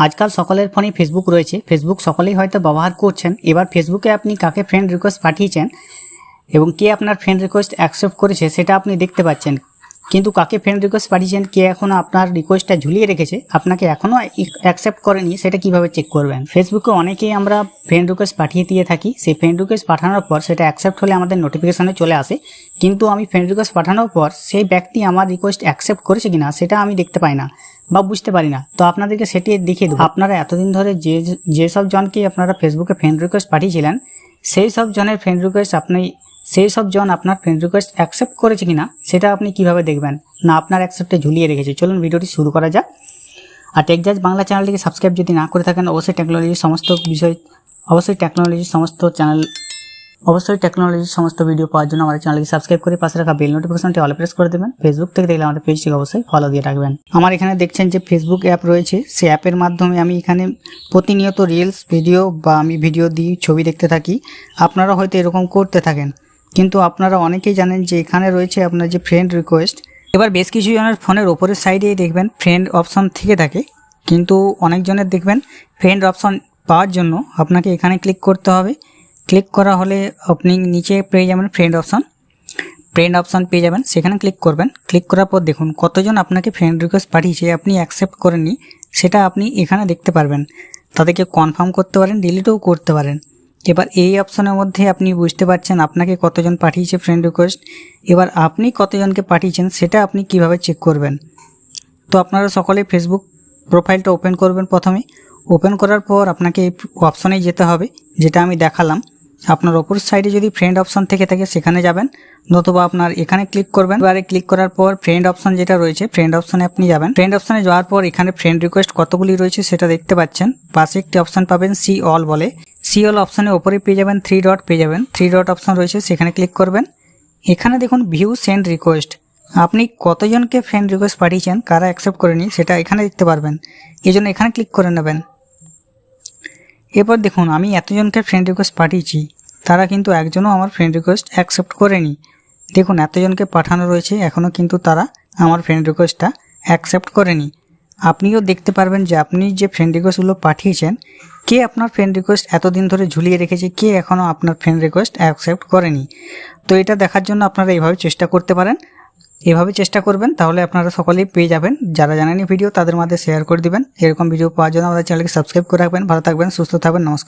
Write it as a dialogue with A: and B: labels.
A: আজকাল সকলের ফোনে ফেসবুক রয়েছে, ফেসবুক সকলেই হয়তো ব্যবহার করছেন। এবার ফেসবুকে আপনি কাকে ফ্রেন্ড রিকোয়েস্ট পাঠিয়েছেন এবং কে আপনার ফ্রেন্ড রিকোয়েস্ট অ্যাকসেপ্ট করেছে সেটা আপনি দেখতে পাচ্ছেন, কিন্তু কাকে ফ্রেন্ড রিকোয়েস্ট পাঠিয়েছেন, কে এখনও আপনার রিকোয়েস্টটা ঝুলিয়ে রেখেছে, আপনাকে এখনও অ্যাকসেপ্ট করেনি, সেটা কিভাবে চেক করবেন। ফেসবুকে অনেকেই আমরা ফ্রেন্ড রিকোয়েস্ট পাঠিয়ে দিয়ে থাকি, সেই ফ্রেন্ড রিকোয়েস্ট পাঠানোর পর সেটা অ্যাকসেপ্ট হলে আমাদের নোটিফিকেশনে চলে আসে, কিন্তু আমি ফ্রেন্ড রিকোয়েস্ট পাঠানোর পর সেই ব্যক্তি আমার রিকোয়েস্ট অ্যাকসেপ্ট করেছে কিনা সেটা আমি দেখতে পাই না বা বুঝতে পারি না। তো আপনাদেরকে সেটি দেখিয়ে দেবো। আপনারা এতদিন ধরে যেসব জনকে আপনারা ফেসবুকে ফ্রেন্ড রিকোয়েস্ট পাঠিয়েছিলেন, সেই সব জনের ফ্রেন্ড রিকোয়েস্ট সেই সব জন আপনার ফ্রেন্ড রিকোয়েস্ট অ্যাকসেপ্ট করেছে কিনা সেটা আপনি কিভাবে দেখবেন, না আপনার অ্যাকসেপ্টে ঝুলিয়ে রেখেছে। চলুন ভিডিওটি শুরু করা যাক। আর টেকজাজ বাংলা চ্যানেলটিকে সাবস্ক্রাইব যদি না করে থাকেন, অবশ্যই টেকনোলজির সমস্ত ভিডিও পাওয়ার জন্য আমাদের চ্যানেলকে সাবস্ক্রাইব করে পাশে রাখা বেল নোটিফিকেশনটি অল প্রেস করে দেবেন। ফেসবুক থেকে দেখলে আমাদের পেজটিকে অবশ্যই ফলো দিয়ে রাখবেন। আমার এখানে দেখছেন যে ফেসবুক অ্যাপ রয়েছে, সেই অ্যাপের মাধ্যমে আমি এখানে প্রতিনিয়ত রিলস ভিডিও বা আমি ভিডিও দিই, ছবি দেখতে থাকি। আপনারা হয়তো এরকম করতে থাকেন, কিন্তু আপনারা অনেকেই জানেন যে এখানে রয়েছে আপনার যে ফ্রেন্ড রিকোয়েস্ট। এবার বেশ কিছু জনের ফোনের ওপরের সাইডেই দেখবেন ফ্রেন্ড অপশন থেকে থাকে, কিন্তু অনেকজনের দেখবেন ফ্রেন্ড অপশন পাওয়ার জন্য আপনাকে এখানে ক্লিক করতে হবে। ক্লিক করা হলে আপনি নিচে পেয়ে যাবেন ফ্রেন্ড অপশন পেয়ে যাবেন, সেখানে ক্লিক করবেন। ক্লিক করার পর দেখুন কতজন আপনাকে ফ্রেন্ড রিকোয়েস্ট পাঠিয়েছে, আপনি অ্যাকসেপ্ট করেননি সেটা আপনি এখানে দেখতে পারবেন। তাদেরকে কনফার্ম করতে পারেন, ডিলিটও করতে পারেন। এবার এই অপশনের মধ্যে আপনি বুঝতে পারছেন আপনাকে কতজন পাঠিয়েছে ফ্রেন্ড রিকোয়েস্ট। এবার আপনি কতজনকে পাঠিয়েছেন সেটা আপনি কিভাবে চেক করবেন। তো আপনারা সকলেই ফেসবুক প্রোফাইলটা ওপেন করবেন। প্রথমে ওপেন করার পর আপনাকে এই অপশনে যেতে হবে, যেটা আমি দেখালাম। আপনার ওপর সাইডে যদি ফ্রেন্ড অপশন থেকে থাকে সেখানে যাবেন, নতুবা আপনার এখানে ক্লিক করবেন। এবারে ক্লিক করার পর ফ্রেন্ড অপশন যেটা রয়েছে, ফ্রেন্ড অপশনে আপনি যাবেন। ফ্রেন্ড অপশনে যাওয়ার পর এখানে ফ্রেন্ড রিকোয়েস্ট কতগুলি রয়েছে সেটা দেখতে পাচ্ছেন। পাশে একটি অপশন পাবেন সি অল বলে, সি অল অপশনের ওপরে পেয়ে যাবেন থ্রি ডট অপশন রয়েছে, সেখানে ক্লিক করবেন। এখানে দেখুন ভিউ সেন্ড রিকোয়েস্ট, আপনি কতজনকে ফ্রেন্ড রিকোয়েস্ট পাঠিয়েছেন, কারা অ্যাকসেপ্ট করেনি সেটা এখানে দেখতে পারবেন। এই জন্য এখানে ক্লিক করে নেবেন। এরপর দেখুন আমি এতজনকে ফ্রেন্ড রিকোয়েস্ট পাঠিয়েছি, তারা কিন্তু একজনও আমার ফ্রেন্ড রিকোয়েস্ট অ্যাকসেপ্ট করেনি। দেখুন এতজনকে পাঠানো রয়েছে, এখনও কিন্তু তারা আমার ফ্রেন্ড রিকোয়েস্টটা অ্যাকসেপ্ট করেনি। আপনিও দেখতে পারবেন যে আপনি যে ফ্রেন্ড রিকোয়েস্টগুলো পাঠিয়েছেন, কে আপনার ফ্রেন্ড রিকোয়েস্ট এতদিন ধরে ঝুলিয়ে রেখেছে, কে এখনও আপনার ফ্রেন্ড রিকোয়েস্ট অ্যাকসেপ্ট করেনি। তো এটা দেখার জন্য আপনারা এইভাবে চেষ্টা করতে পারেন, এভাবে চেষ্টা করবেন, তাহলে আপনারা সকলেই পেয়ে যাবেন। যারা জানেননি ভিডিও তাদের মধ্যে শেয়ার করে দিবেন। এরকম ভিডিও পাওয়ার জন্য আমাদের চ্যানেলকে সাবস্ক্রাইব করে রাখবেন। ভালো থাকবেন, সুস্থ থাকবেন, নমস্কার।